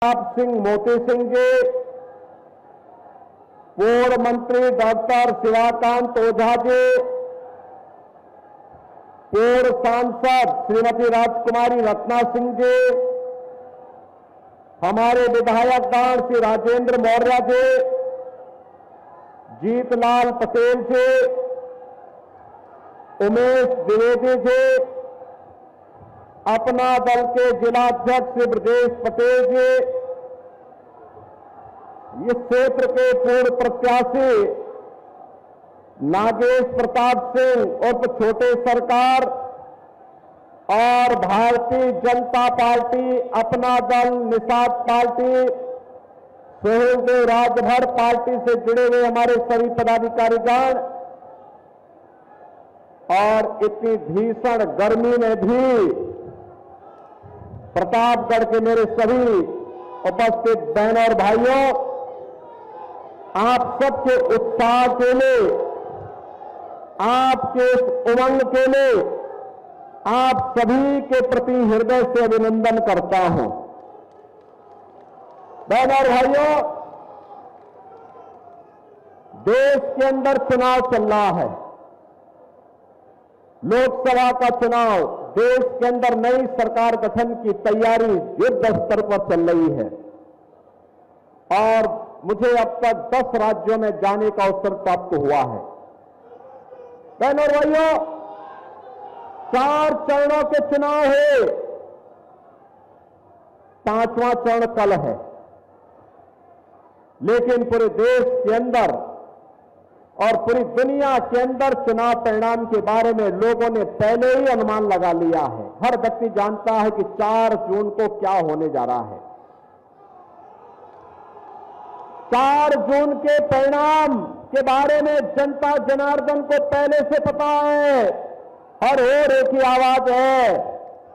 प्रताप सिंह मोती सिंह जी, पूर्व मंत्री डॉक्टर शिवाकांत ओझा जी, पूर्व सांसद श्रीमती राजकुमारी रत्ना सिंह जी, हमारे विधायकगण श्री राजेंद्र मौर्य जी, जीतलाल पटेल जी, उमेश द्विवेदी जी, अपना दल के जिलाध्यक्ष श्री ब्रजेश पटेल जी, इस क्षेत्र के पूर्व प्रत्याशी नागेश प्रताप सिंह उर्फ छोटे सरकार और भारतीय जनता पार्टी, अपना दल, निषाद पार्टी, सुहेलदेव राजभर पार्टी से जुड़े हुए हमारे सभी पदाधिकारीगण और इतनी भीषण गर्मी में भी प्रतापगढ़ के मेरे सभी उपस्थित बहनों और भाइयों, आप सबके उत्साह के लिए, आपके उमंग के लिए आप सभी के प्रति हृदय से अभिनंदन करता हूं। बहनों और भाइयों, देश के अंदर चुनाव चल रहा है, लोकसभा का चुनाव, देश के अंदर नई सरकार गठन की तैयारी युद्ध स्तर पर चल रही है और मुझे अब तक 10 राज्यों में जाने का अवसर प्राप्त हुआ है। बहनों और भाइयों, 4 चरणों के चुनाव है, 5वां चरण कल है, लेकिन पूरे देश के अंदर और पूरी दुनिया के अंदर चुनाव परिणाम के बारे में लोगों ने पहले ही अनुमान लगा लिया है। हर व्यक्ति जानता है कि 4 जून को क्या होने जा रहा है। 4 जून के परिणाम के बारे में जनता जनार्दन को पहले से पता है और एक ही आवाज है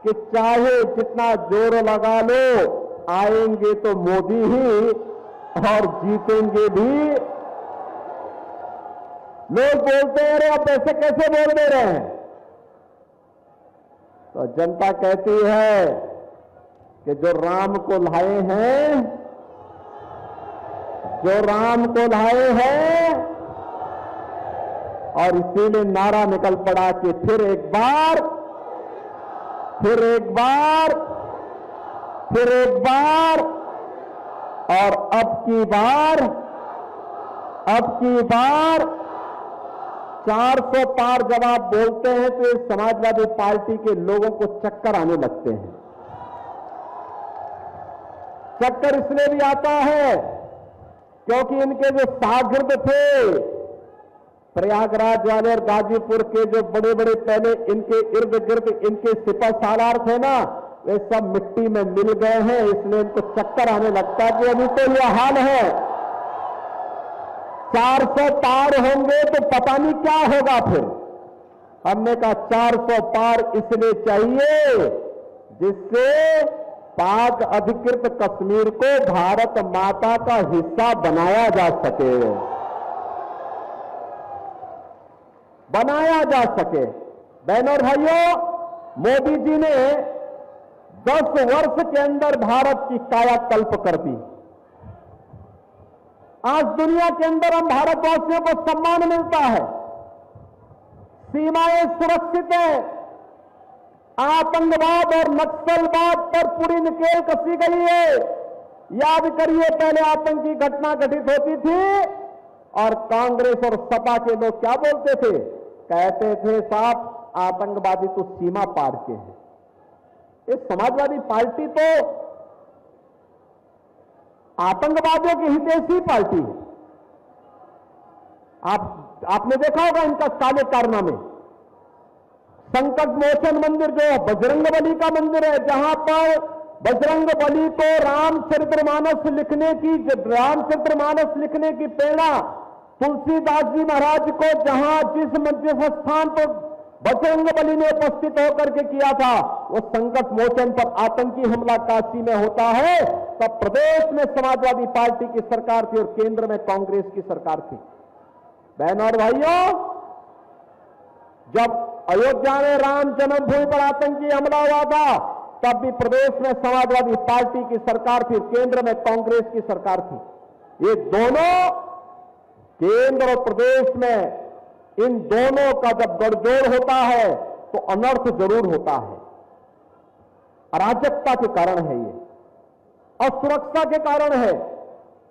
कि चाहे जितना जोर लगा लो, आएंगे तो मोदी ही और जीतेंगे भी। लोग बोलते हैं अरे आप ऐसे कैसे बोल दे रहे हैं, तो जनता कहती है कि जो राम को लाए हैं, जो राम को लाए हैं, और इसीलिए नारा निकल पड़ा कि फिर एक बार, फिर एक बार, फिर एक बार और अब की बार, अब की बार 400 पार जब आप बोलते हैं तो इस समाजवादी पार्टी के लोगों को चक्कर आने लगते हैं। चक्कर इसलिए भी आता है क्योंकि इनके जो शागिर्द थे, प्रयागराज वाले और गाजीपुर के जो बड़े बड़े पहले इनके इर्द गिर्द इनके सिपह सालार थे ना, वे सब मिट्टी में मिल गए हैं, इसलिए इनको चक्कर आने लगता है कि अभी तो यह हाल है। 400 पार होंगे तो पता नहीं क्या होगा फिर। हमने कहा 400 पार इसलिए चाहिए जिससे पाक अधिकृत कश्मीर को भारत माता का हिस्सा बनाया जा सके, बनाया जा सके। बहनों और भाइयों, मोदी जी ने 10 वर्ष के अंदर भारत की कायाकल्प कर दी। आज दुनिया के अंदर हम भारतवासियों को सम्मान मिलता है, सीमाएं सुरक्षित हैं, आतंकवाद और नक्सलवाद पर पूरी नकेल कसी गई है। याद करिए, पहले आतंकी घटना घटित होती थी और कांग्रेस और सपा के लोग क्या बोलते थे, कहते थे साहब आतंकवादी तो सीमा पार के हैं। इस समाजवादी पार्टी तो आतंकवादियों की हितैषी पार्टी है। आपने देखा होगा इनका काले कारनामे। संकट मोचन मंदिर जो बजरंगबली का मंदिर है, जहां पर बजरंगबली को रामचरितमानस लिखने की प्रेरणा तुलसीदास जी महाराज को जिस स्थान पर बजरंगबली ने उपस्थित होकर के किया था, वो संकट मोचन पर आतंकी हमला काशी में होता है, तब प्रदेश में समाजवादी पार्टी की सरकार थी और केंद्र में कांग्रेस की सरकार थी। बहनों और भाइयों, जब अयोध्या में राम जन्मभूमि पर आतंकी हमला हुआ था तब भी प्रदेश में समाजवादी पार्टी की सरकार थी, केंद्र में कांग्रेस की सरकार थी। ये दोनों केंद्र और प्रदेश में, इन दोनों का जब गठजोड़ होता है तो अनर्थ जरूर होता है। अराजकता के कारण है ये, असुरक्षा के कारण है,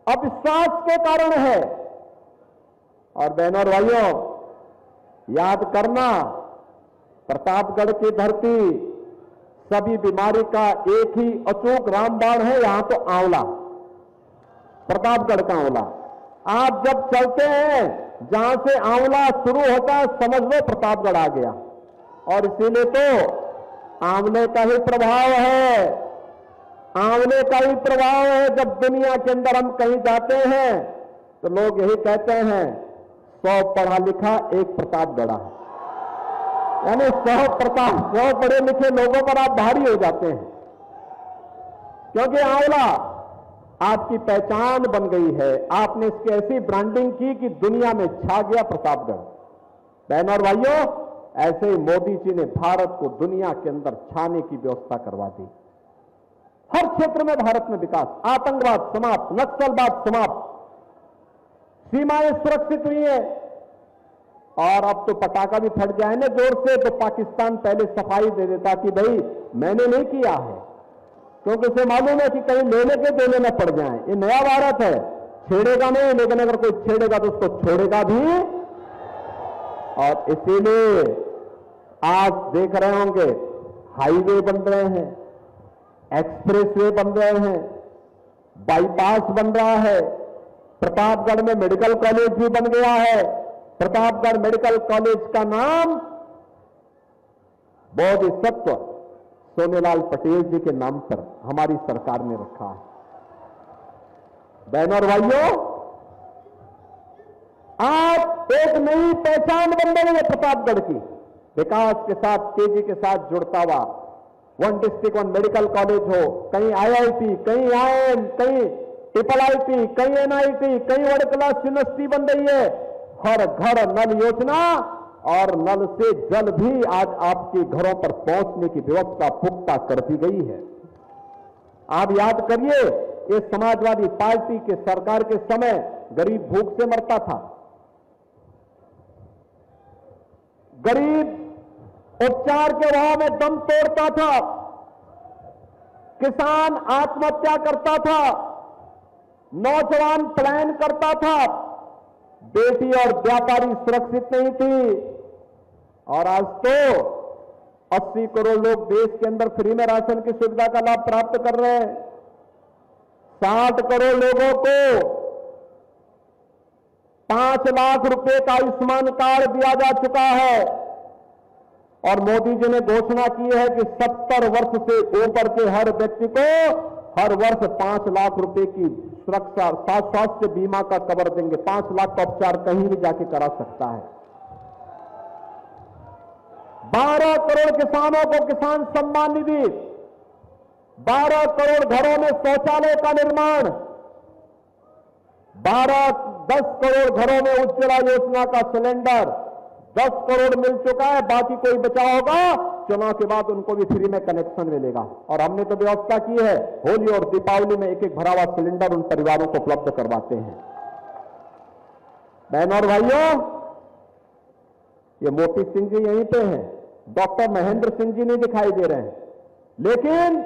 अविश्वास के कारण है। और बहनों और भाइयों, याद करना, प्रतापगढ़ की धरती सभी बीमारी का एक ही अचूक रामबाण है, यहां तो आंवला, प्रतापगढ़ का आंवला। आप जब चलते हैं, जहां से आंवला शुरू होता है, समझ लो प्रतापगढ़ आ गया। और इसीलिए तो आंवले का ही प्रभाव है, आंवले का ही प्रभाव है। जब दुनिया के अंदर हम कहीं जाते हैं तो लोग यही कहते हैं, 100 पढ़ा लिखा एक प्रतापगढ़ है, यानी 100 पढ़े लिखे लोगों पर आप भारी हो जाते हैं, क्योंकि आंवला आपकी पहचान बन गई है। आपने इसकी ऐसी ब्रांडिंग की कि दुनिया में छा गया प्रतापगढ़। बहनों और भाइयों, ऐसे ही मोदी जी ने भारत को दुनिया के अंदर छाने की व्यवस्था करवा दी। हर क्षेत्र में भारत में विकास, आतंकवाद समाप्त, नक्सलवाद समाप्त, सीमाएं सुरक्षित हुई है। और अब तो पटाखा भी फट जाए ना जोर से, तो पाकिस्तान पहले सफाई दे देता कि भाई मैंने नहीं किया है, क्योंकि उसे मालूम है कि कहीं लेने के देने न पड़ जाए। ये नया भारत है, छेड़ेगा नहीं, लेकिन अगर कोई छेड़ेगा तो उसको छोड़ेगा भी। और इसीलिए आज देख रहे होंगे, हाईवे बन रहे हैं, एक्सप्रेसवे बन रहे हैं, बाईपास बन रहा है, प्रतापगढ़ में मेडिकल कॉलेज भी बन गया है। प्रतापगढ़ मेडिकल कॉलेज का नाम बोधिसत्व सोनेलाल पटेल जी के नाम पर हमारी सरकार ने रखा है। बहनों और भाइयों, आज एक नई पहचान बन रही है प्रतापगढ़ की, विकास के साथ, तेजी के साथ जुड़ता हुआ। 1 डिस्ट्रिक्ट 1 मेडिकल कॉलेज हो, कहीं IIT, कहीं IIM, कहीं IIIT, कहीं NIT, कहीं वर्ल्ड क्लास यूनिवर्सिटी बन रही है। हर घर नल योजना और नल से जल भी आज आपके घरों पर पहुंचने की व्यवस्था पुख्ता कर दी गई है। आप याद करिए, ये समाजवादी पार्टी के सरकार के समय गरीब भूख से मरता था, गरीब उपचार के अभाव में दम तोड़ता था, किसान आत्महत्या करता था, नौजवान पलायन करता था, बेटी और व्यापारी सुरक्षित नहीं थी। और आज तो 80 करोड़ लोग देश के अंदर फ्री में राशन की सुविधा का लाभ प्राप्त कर रहे हैं। 60 करोड़ लोगों को 5 लाख रुपए का आयुष्मान कार्ड दिया जा चुका है। और मोदी जी ने घोषणा की है कि 70 वर्ष से ऊपर के हर व्यक्ति को हर वर्ष 5 लाख रुपए की सुरक्षा, स्वास्थ्य बीमा का कवर देंगे। 5 लाख का उपचार कहीं भी जाके करा सकता है। 12 करोड़ किसानों को किसान सम्मान निधि, 12 करोड़ घरों में शौचालय का निर्माण, 10 करोड़ घरों में उज्ज्वला योजना का सिलेंडर, 10 करोड़ मिल चुका है, बाकी कोई बचा होगा, चुनाव के बाद उनको भी फ्री में कनेक्शन मिलेगा। और हमने तो व्यवस्था की है, होली और दीपावली में एक भरा हुआ सिलेंडर उन परिवारों को उपलब्ध करवाते हैं। बहनों और भाइयों, ये मोती सिंह जी यहीं पे हैं, डॉक्टर महेंद्र सिंह जी नहीं दिखाई दे रहे हैं, लेकिन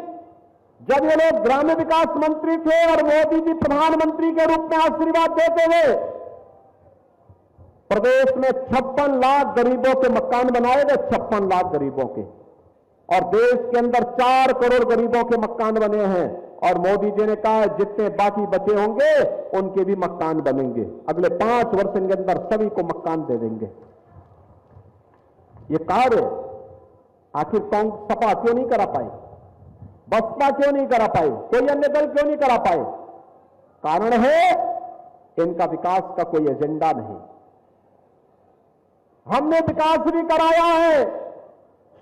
जब ये लोग ग्रामीण विकास मंत्री थे और मोदी जी प्रधानमंत्री के रूप में आशीर्वाद देते हुए प्रदेश में 56 लाख गरीबों के मकान बनाए गए, 56 लाख गरीबों के, और देश के अंदर 4 करोड़ गरीबों के मकान बने हैं। और मोदी जी ने कहा जितने बाकी बचे होंगे उनके भी मकान बनेंगे, अगले 5 वर्ष के अंदर सभी को मकान दे देंगे। ये कार्य आखिर सपा क्यों नहीं करा पाई, बसपा क्यों नहीं करा पाई, कोई अन्य दल क्यों नहीं करा पाए? कारण है इनका विकास का कोई एजेंडा नहीं। हमने विकास भी कराया है,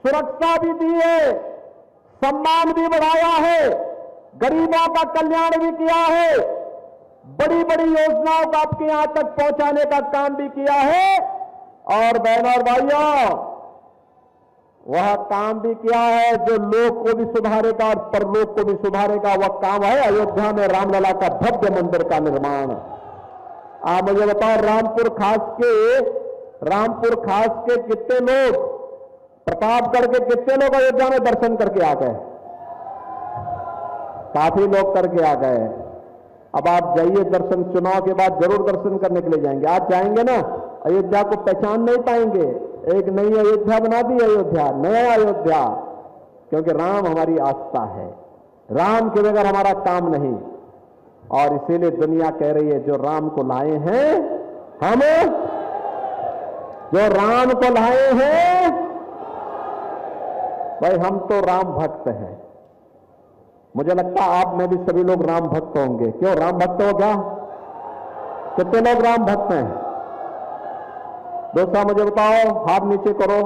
सुरक्षा भी दी है, सम्मान भी बढ़ाया है, गरीबों का कल्याण भी किया है, बड़ी बड़ी योजनाओं को आपके यहां तक पहुंचाने का काम भी किया है। और बहनों और भाइयों, वह काम भी किया है जो लोक को भी सुधारेगा और परलोक को भी सुधारेगा। वह काम है अयोध्या में रामलला का भव्य मंदिर का निर्माण। आप मुझे बताओ, रामपुर खास के कितने लोग, प्रतापगढ़ के कितने लोग अयोध्या में दर्शन करके आ गए? काफी लोग करके आ गए। अब आप जाइए, दर्शन चुनाव के बाद जरूर दर्शन करने के लिए जाएंगे। आज जाएंगे ना, अयोध्या को पहचान नहीं पाएंगे। एक नई अयोध्या बना दी, अयोध्या, नया अयोध्या, क्योंकि राम हमारी आस्था है। राम के बगैर हमारा काम नहीं। और इसीलिए दुनिया कह रही है, जो राम को लाए हैं हम, जो राम को लाए हैं, भाई हम तो राम भक्त हैं। मुझे लगता है आप में भी सभी लोग राम भक्त होंगे। क्यों राम भक्त हो? क्या कितने लोग राम भक्त हैं? दोस्तों मुझे बताओ, हाथ नीचे करो,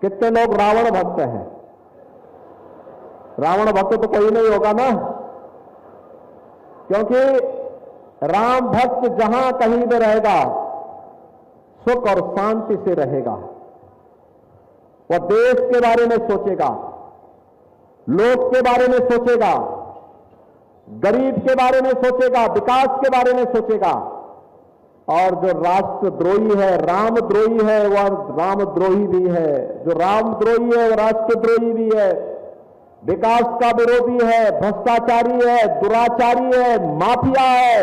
कितने लोग रावण भक्त हैं? रावण भक्त तो कोई नहीं होगा ना, क्योंकि राम भक्त जहां कहीं भी रहेगा सुख और शांति से रहेगा। वह देश के बारे में सोचेगा, लोक के बारे में सोचेगा, गरीब के बारे में सोचेगा, विकास के बारे में सोचेगा। और जो राष्ट्रद्रोही है, रामद्रोही है, वह रामद्रोही भी है। जो रामद्रोही है वह राष्ट्रद्रोही भी है, विकास का विरोधी है, भ्रष्टाचारी है, दुराचारी है, माफिया है,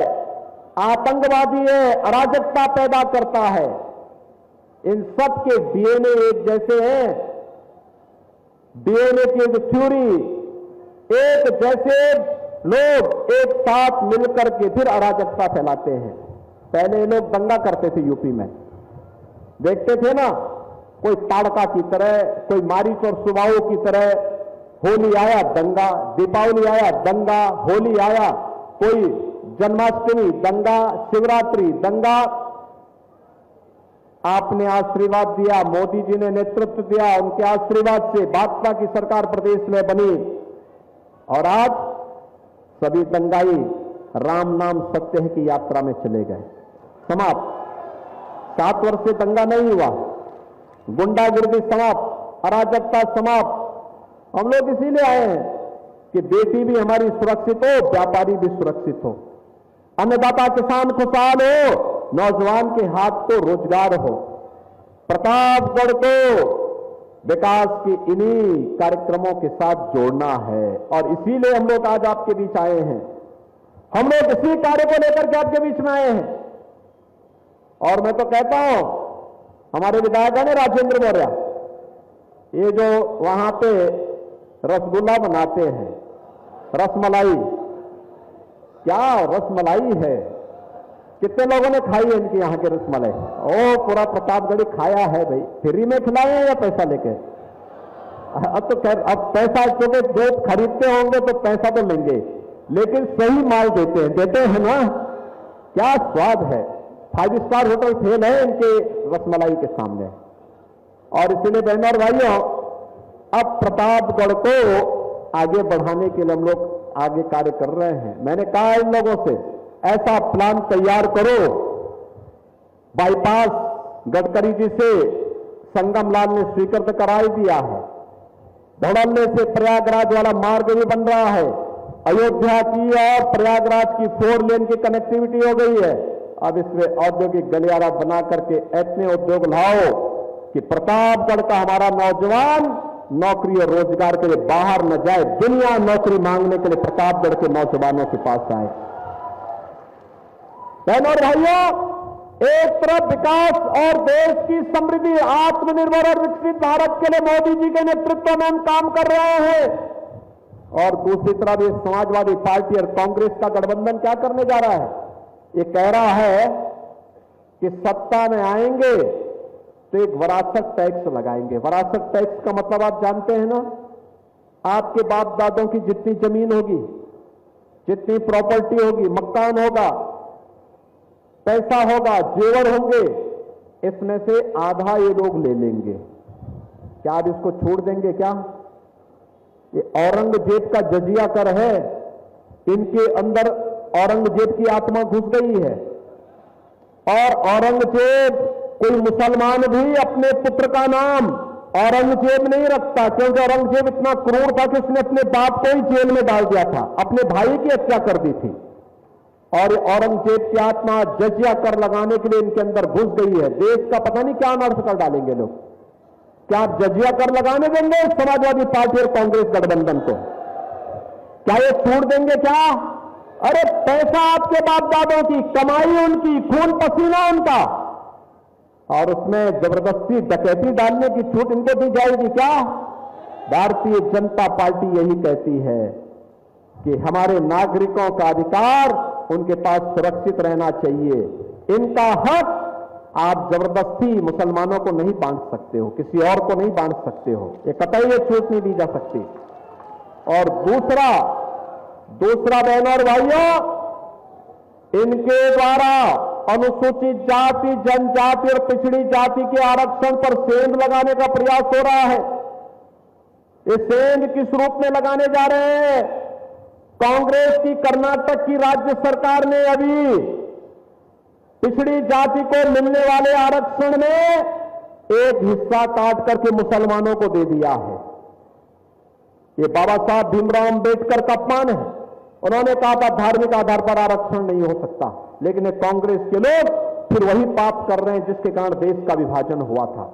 आतंकवादी है, अराजकता पैदा करता है। इन सब के डीएनए एक जैसे हैं। डीएनए की जो थ्योरी, एक जैसे लोग एक साथ मिलकर के फिर अराजकता फैलाते हैं। पहले ये लोग दंगा करते थे यूपी में, देखते थे ना, कोई ताड़का की तरह, कोई मारीच और सुबाओ की तरह। होली आया दंगा, दीपावली आया दंगा, होली आया, कोई जन्माष्टमी दंगा, शिवरात्रि दंगा। आपने आशीर्वाद दिया, मोदी जी ने नेतृत्व दिया, उनके आशीर्वाद से भाजपा की सरकार प्रदेश में बनी। और आज सभी दंगाई राम नाम सत्य है की यात्रा में चले गए, समाप्त। 7 वर्ष से दंगा नहीं हुआ, गुंडागिर्दी समाप्त, अराजकता समाप्त। हम लोग इसीलिए आए हैं कि बेटी भी हमारी सुरक्षित हो, व्यापारी भी सुरक्षित हो, अन्नदाता किसान खुशहाल हो, नौजवान के हाथ को रोजगार हो। प्रतापगढ़ को विकास की इन्हीं कार्यक्रमों के साथ जोड़ना है। और इसीलिए हम लोग आज आपके बीच आए हैं। हम लोग इसी कार्य को लेकर के आपके बीच में आए हैं। और मैं तो कहता हूं, हमारे विधायक है राजेंद्र मौर्य, ये जो वहां पे रसगुल्ला बनाते हैं, रसमलाई, क्या रसमलाई है, कितने लोगों ने खाई है इनकी यहाँ के रसमलाई? ओ पूरा प्रतापगढ़ी खाया है भाई। फ्री में खिलाए हैं या पैसा लेके? अब तो अब पैसा, क्योंकि जो खरीदते होंगे तो पैसा तो लेंगे, लेकिन सही माल देते हैं ना। क्या स्वाद है, 5 स्टार होटल फेल है इनके रसमलाई के सामने। और इसलिए बहनों और भाइयों, अब प्रतापगढ़ को आगे बढ़ाने के लिए हम लोग आगे कार्य कर रहे हैं। मैंने कहा इन लोगों से, ऐसा प्लान तैयार करो। बाईपास गडकरी जी से संगम लाल ने स्वीकृत करा ही दिया है। धड़ल्ले से प्रयागराज वाला मार्ग भी बन रहा है। अयोध्या की और प्रयागराज की 4 लेन की कनेक्टिविटी हो गई है। अब इसमें औद्योगिक गलियारा बना करके ऐसे उद्योग लाओ कि प्रतापगढ़ का हमारा नौजवान नौकरी और रोजगार के लिए बाहर न जाए, दुनिया नौकरी मांगने के लिए प्रतापगढ़ के नौजवानों के पास आए। बहनों और भाइयों, एक तरफ विकास और देश की समृद्धि, आत्मनिर्भर और विकसित भारत के लिए मोदी जी के नेतृत्व में हम काम कर रहे हैं, और दूसरी तरफ ये समाजवादी पार्टी और कांग्रेस का गठबंधन क्या करने जा रहा है? ये कह रहा है कि सत्ता में आएंगे तो एक विरासत टैक्स लगाएंगे। विरासत टैक्स का मतलब आप जानते हैं ना, आपके बाप दादों की जितनी जमीन होगी, जितनी प्रॉपर्टी होगी, मकान होगा, पैसा होगा, जेवर होंगे, इसमें से आधा ये लोग ले लेंगे। क्या आप इसको छोड़ देंगे क्या? ये औरंगजेब का जजिया कर है, इनके अंदर औरंगजेब की आत्मा घुस गई है। और औरंगजेब, कोई मुसलमान भी अपने पुत्र का नाम औरंगजेब नहीं रखता, क्योंकि औरंगजेब इतना क्रूर था कि उसने अपने बाप को ही जेल में डाल दिया था, अपने भाई की हत्या कर दी थी। और औरंगजेब की आत्मा जजिया कर लगाने के लिए इनके अंदर घुस गई है। देश का पता नहीं क्या अनर्थ कर डालेंगे लोग। क्या आप जजिया कर लगाने देंगे समाजवादी पार्टी और कांग्रेस गठबंधन को? क्या ये छूट देंगे क्या? अरे पैसा आपके बाप दादों की कमाई, उनकी खून पसीना उनका, और उसमें जबरदस्ती डकैती डालने की छूट इनको दी जाएगी क्या? भारतीय जनता पार्टी यही कहती है कि हमारे नागरिकों का अधिकार उनके पास सुरक्षित रहना चाहिए। इनका हक आप जबरदस्ती मुसलमानों को नहीं बांट सकते हो, किसी और को नहीं बांट सकते हो, ये कतई ये छूट नहीं दी जा सकती। और दूसरा बहनों और भाइयों, इनके द्वारा अनुसूचित जाति, जनजाति और पिछड़ी जाति के आरक्षण पर सेंध लगाने का प्रयास हो रहा है। ये सेंध किस रूप में लगाने जा रहे हैं? कांग्रेस की कर्नाटक की राज्य सरकार ने अभी पिछड़ी जाति को मिलने वाले आरक्षण में एक हिस्सा काट करके मुसलमानों को दे दिया है। ये बाबा साहब भीमराव अंबेडकर का अपमान है। उन्होंने कहा था धार्मिक आधार पर आरक्षण नहीं हो सकता, लेकिन कांग्रेस के लोग फिर वही पाप कर रहे हैं जिसके कारण देश का विभाजन हुआ था।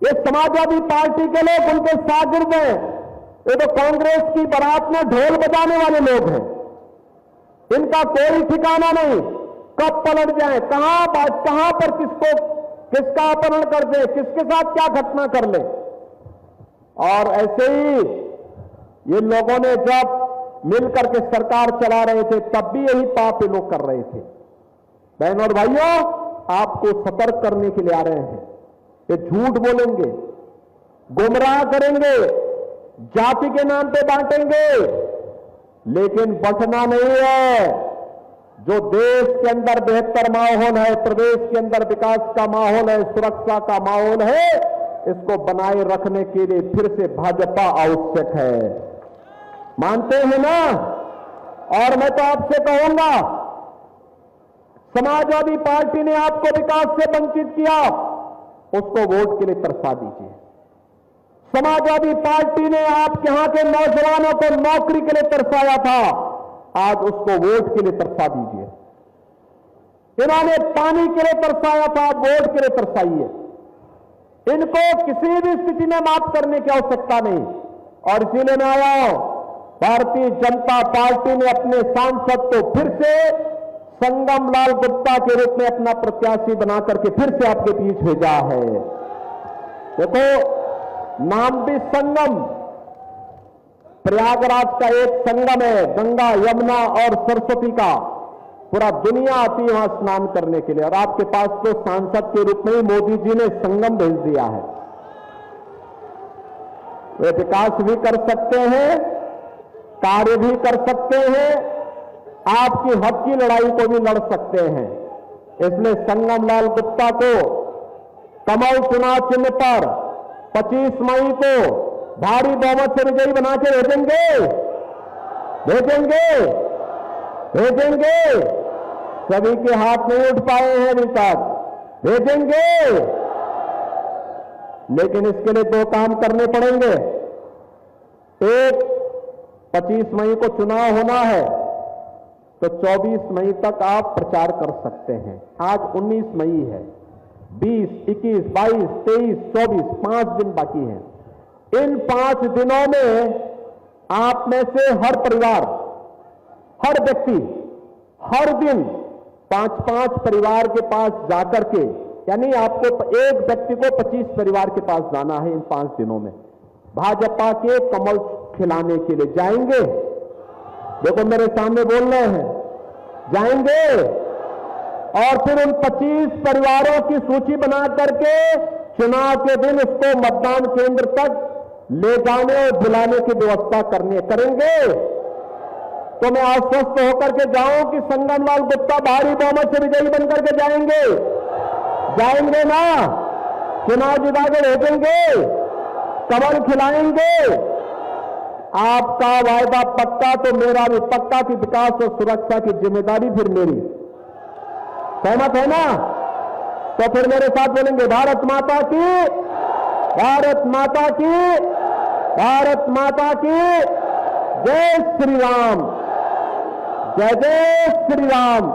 ये समाजवादी पार्टी के लोग उनके शागिर्द हैं। ये तो कांग्रेस की बारात में ढोल बजाने वाले लोग हैं। इनका कोई ठिकाना नहीं, कब पलट जाए, कहां पर किसका अपहरण कर दे, किसके साथ क्या घटना कर ले। और ऐसे ही ये लोगों ने जब मिलकर के सरकार चला रहे थे तब भी यही पाप ये लोग कर रहे थे। बहनों और भाइयों, आपको सतर्क करने के लिए आ रहे हैं। ये झूठ बोलेंगे, गुमराह करेंगे, जाति के नाम पे बांटेंगे, लेकिन बंटना नहीं है। जो देश के अंदर बेहतर माहौल है, प्रदेश के अंदर विकास का माहौल है, सुरक्षा का माहौल है, इसको बनाए रखने के लिए फिर से भाजपा आवश्यक है। मानते हैं ना? और मैं तो आपसे कहूंगा, समाजवादी पार्टी ने आपको विकास से वंचित किया, उसको वोट के लिए तरसा दीजिए। समाजवादी पार्टी ने आपके यहां के नौजवानों को नौकरी के लिए तरसाया था, आज उसको वोट के लिए तरसा दीजिए। इन्होंने पानी के लिए तरसाया था, वोट के लिए तरसाइए। इनको किसी भी स्थिति में माफ करने की आवश्यकता नहीं। और इसीलिए मैं आया हूं, भारतीय जनता पार्टी ने अपने सांसद को फिर से संगम लाल गुप्ता के रूप में अपना प्रत्याशी बनाकर के फिर से आपके बीच भेजा है। देखो, नाम भी संगम, प्रयागराज का एक संगम है, गंगा, यमुना और सरस्वती का। पूरा दुनिया आती है वहां स्नान करने के लिए, और आपके पास तो सांसद के रूप में ही मोदी जी ने संगम भेज दिया है। वे विकास भी कर सकते हैं, कार्य भी कर सकते हैं, आपकी हक की लड़ाई को भी लड़ सकते हैं। इसलिए संगम लाल गुप्ता को कमल चुनाव चिन्ह पर 25 मई को भारी बहुमत से विजयी बना के भेजेंगे। सभी के हाथ नहीं उठ पाए हैं अभी तक, भेजेंगे। लेकिन इसके लिए 2 काम करने पड़ेंगे। एक, 25 मई को चुनाव होना है, तो 24 मई तक आप प्रचार कर सकते हैं। आज 19 मई है, 20, 21, 22, 23, 24, 5 दिन बाकी हैं। इन 5 दिनों में आप में से हर परिवार, हर व्यक्ति हर दिन 5-5 परिवार के पास जाकर के, यानी आपको एक व्यक्ति को 25 परिवार के पास जाना है इन 5 दिनों में। भाजपा के कमल खिलाने के लिए जाएंगे। देखो मेरे सामने बोल रहे हैं, जाएंगे। और फिर उन 25 परिवारों की सूची बना करके चुनाव के दिन उसको मतदान केंद्र तक ले जाने और बुलाने की व्यवस्था करेंगे। तो मैं आश्वस्त होकर के जाऊं कि संगम लाल गुप्ता भारी बहुमत से विजयी बनकर के जाएंगे ना? चुनाव जिताकर भेजेंगे, कमल खिलाएंगे। आपका वायदा पक्का तो मेरा भी पक्का कि विकास और सुरक्षा की जिम्मेदारी फिर मेरी। सहमत है ना? तो फिर मेरे साथ बोलेंगे, भारत माता की भारत माता की, भारत माता की जय श्री राम, जय जय श्री राम।